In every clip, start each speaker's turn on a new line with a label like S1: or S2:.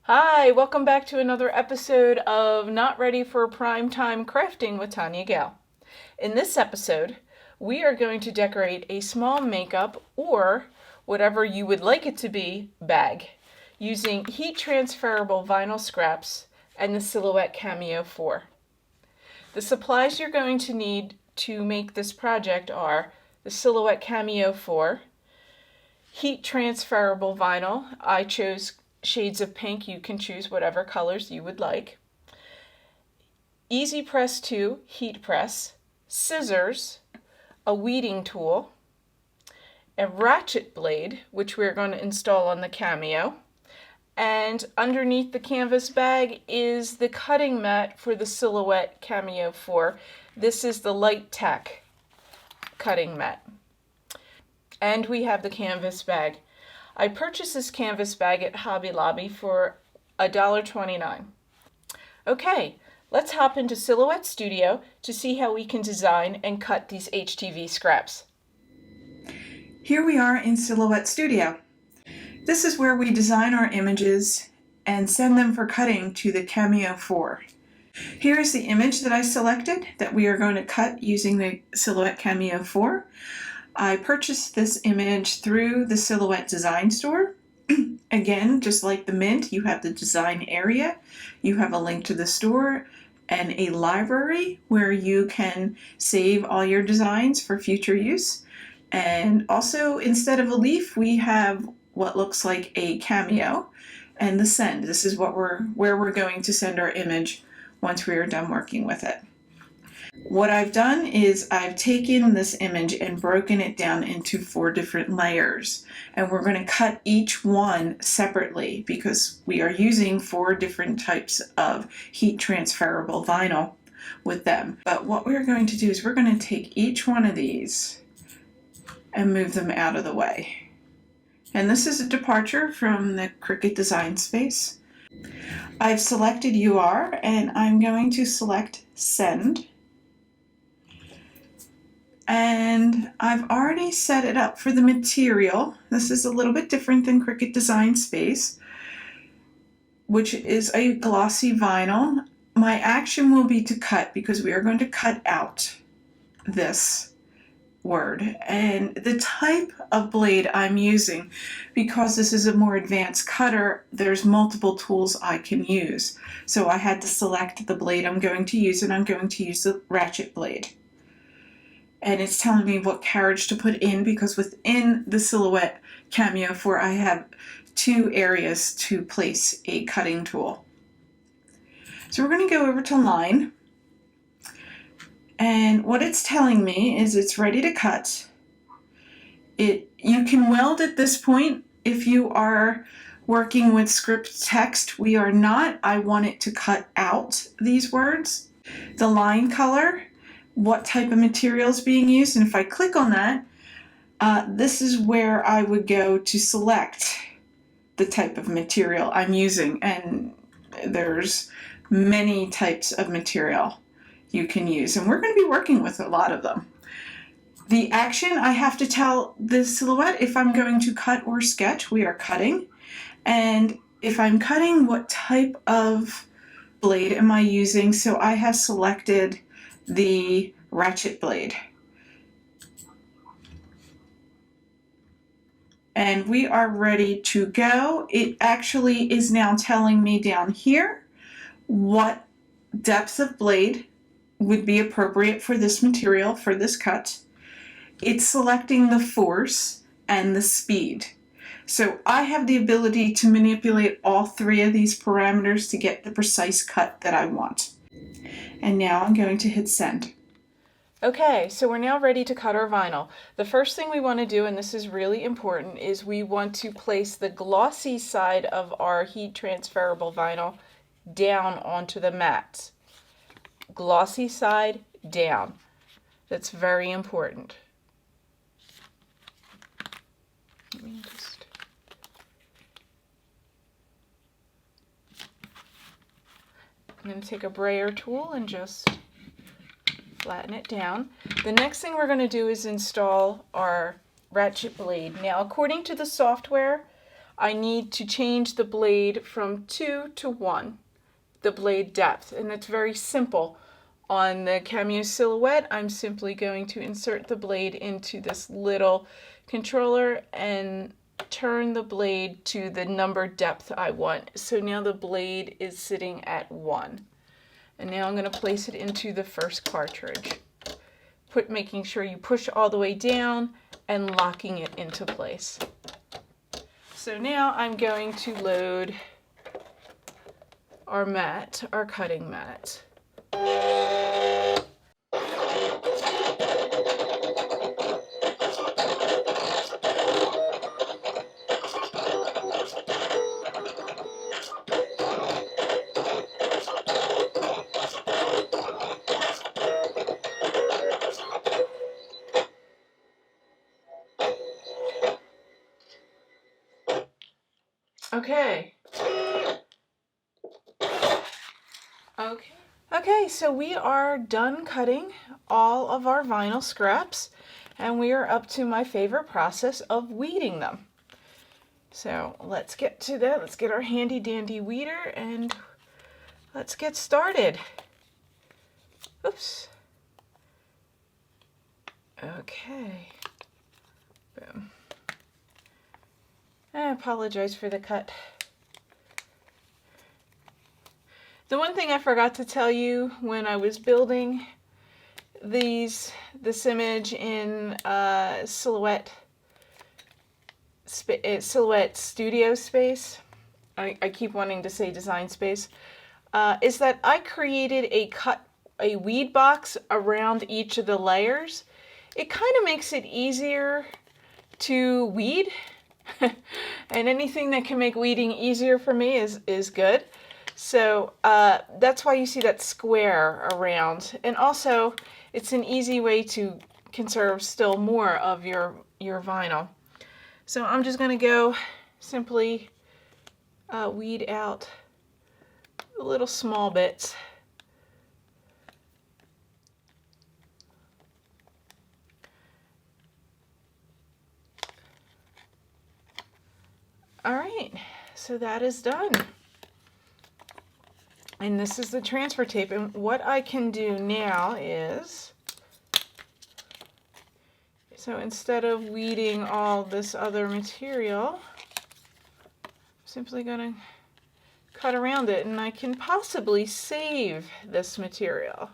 S1: Hi, welcome back to another episode of Not Ready for Prime Time Crafting with Tanya Gale. In this episode, we are going to decorate a small makeup or whatever you would like it to be bag using heat transferable vinyl scraps and the Silhouette Cameo 4. The supplies you're going to need to make this project are the Silhouette Cameo 4, heat transferable vinyl. I chose shades of pink. You can choose whatever colors you would like. Easy Press 2 heat press, scissors, a weeding tool, a ratchet blade, which we're going to install on the Cameo, and underneath the canvas bag is the cutting mat for the Silhouette Cameo 4. This is the Light Tech cutting mat. And we have the canvas bag. I purchased this canvas bag at Hobby Lobby for $1.29. Okay, let's hop into Silhouette Studio to see how we can design and cut these HTV scraps.
S2: Here we are in Silhouette Studio. This is where we design our images and send them for cutting to the Cameo 4. Here is the image that I selected that we are going to cut using the Silhouette Cameo 4. I purchased this image through the Silhouette Design Store. Again, just like the Mint, you have the design area, you have a link to the store, and a library where you can save all your designs for future use. And also, instead of a leaf, we have what looks like a cameo and the send. This is where we're going to send our image once we are done working with it. What I've done is I've taken this image and broken it down into 4 different layers, and we're going to cut each one separately because we are using 4 different types of heat transferable vinyl with them. But what we're going to do is we're going to take each one of these and move them out of the way. And this is a departure from the Cricut design space. I've selected UR and I'm going to select send. And I've already set it up for the material. This is a little bit different than Cricut Design Space, which is a glossy vinyl. My action will be to cut because we are going to cut out this word. And the type of blade I'm using, because this is a more advanced cutter, there's multiple tools I can use. So I had to select the blade I'm going to use, and I'm going to use the ratchet blade. And it's telling me what carriage to put in because within the Silhouette Cameo 4 I have 2 areas to place a cutting tool. So we're going to go over to line, and what it's telling me is it's ready to cut. You can weld at this point if you are working with script text. We are not. I want it to cut out these words. The line color, what type of material is being used, and if I click on that, this is where I would go to select the type of material I'm using, and there's many types of material you can use, and we're going to be working with a lot of them. The action, I have to tell the Silhouette if I'm going to cut or sketch. We are cutting, and if I'm cutting, what type of blade am I using? So I have selected the ratchet blade. And we are ready to go. It actually is now telling me down here what depth of blade would be appropriate for this material, for this cut. It's selecting the force and the speed. So I have the ability to manipulate all 3 of these parameters to get the precise cut that I want. And now I'm going to hit send.
S1: Okay, so we're now ready to cut our vinyl. The first thing we want to do, and this is really important, is we want to place the glossy side of our heat transferable vinyl down onto the mat. Glossy side down. That's very important. I'm going to take a brayer tool and just flatten it down. The next thing we're going to do is install our ratchet blade. Now, according to the software, I need to change the blade from 2 to 1, the blade depth, and it's very simple. On the Cameo Silhouette, I'm simply going to insert the blade into this little controller and turn the blade to the number depth I want. So now the blade is sitting at 1. And now I'm going to place it into the first cartridge. Making sure you push all the way down and locking it into place. So now I'm going to load our mat, our cutting mat. Okay, so we are done cutting all of our vinyl scraps, and we are up to my favorite process of weeding them. So let's get to that. Let's get our handy dandy weeder and let's get started. Oops. Okay. Boom. I apologize for the cut. The one thing I forgot to tell you when I was building this image in Silhouette Studio Space, I keep wanting to say Design Space, is that I created a weed box around each of the layers. It kind of makes it easier to weed, and anything that can make weeding easier for me is good. So that's why you see that square around. And also, it's an easy way to conserve still more of your vinyl. So I'm just going to go simply weed out the little small bits. All right, so that is done. And this is the transfer tape. And what I can do now is, so instead of weeding all this other material, I'm simply going to cut around it, and I can possibly save this material.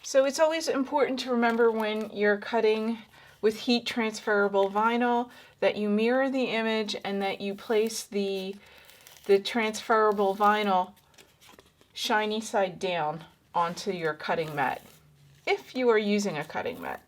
S1: So it's always important to remember when you're cutting with heat transferable vinyl that you mirror the image and that you place the transferable vinyl shiny side down onto your cutting mat, if you are using a cutting mat.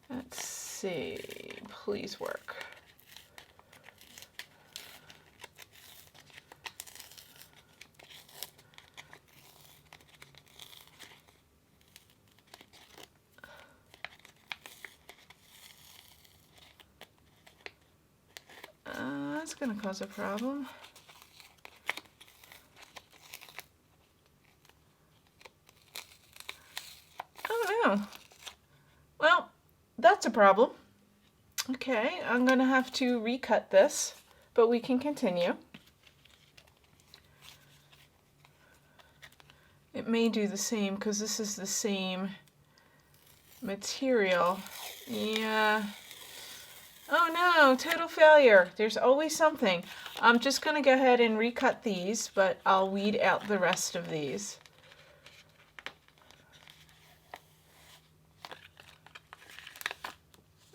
S1: Let's see, please work. That's going to cause a problem. Well, that's a problem. Okay, I'm going to have to recut this, but we can continue. It may do the same because this is the same material. Yeah. Oh no, total failure. There's always something. I'm just going to go ahead and recut these, but I'll weed out the rest of these.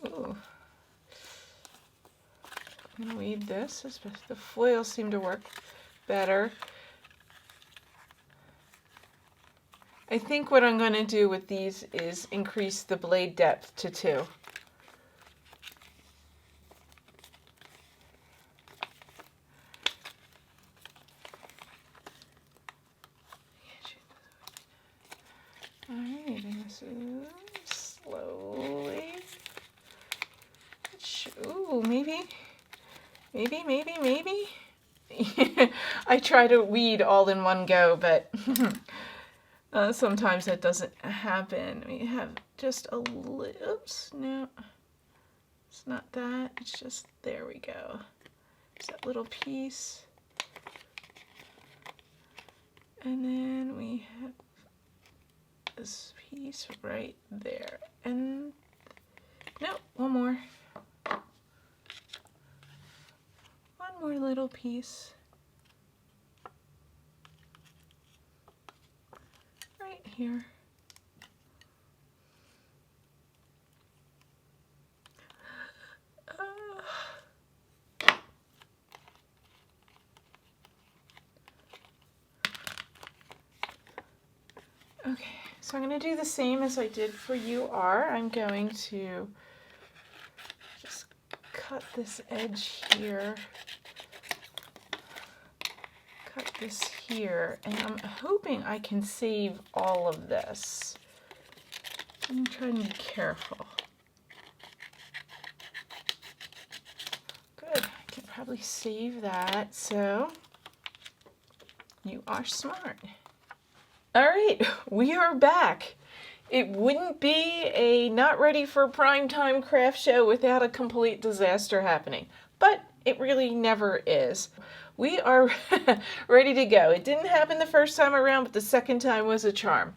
S1: Ooh. I'm going to weed this. The foil seemed to work better. I think what I'm going to do with these is increase the blade depth to 2. Alright, and this is slowly. Ooh, maybe. I try to weed all in one go, but sometimes that doesn't happen. We have just a little, oops, no, it's not that, it's just, there we go. There's that little piece. And then we have this piece right there. And no, one more. One more little piece. Right here. Okay, so I'm going to do the same as I did for UR. I'm going to just cut this edge here, cut this here, and I'm hoping I can save all of this. I'm trying to be careful. Good, I can probably save that, so you are smart. All right, we are back. It wouldn't be a not ready for primetime craft show without a complete disaster happening, but it really never is. We are ready to go. It didn't happen the first time around, but the second time was a charm.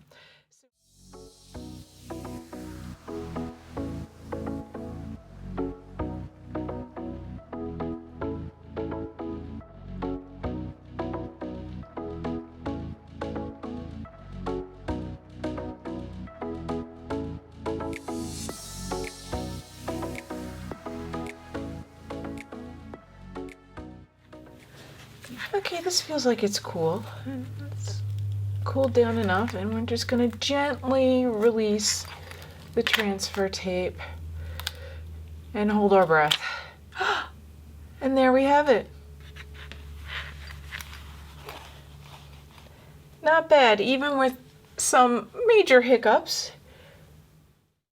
S1: Okay, this feels like it's cool. It's cooled down enough, and we're just going to gently release the transfer tape and hold our breath. And there we have it. Not bad, even with some major hiccups.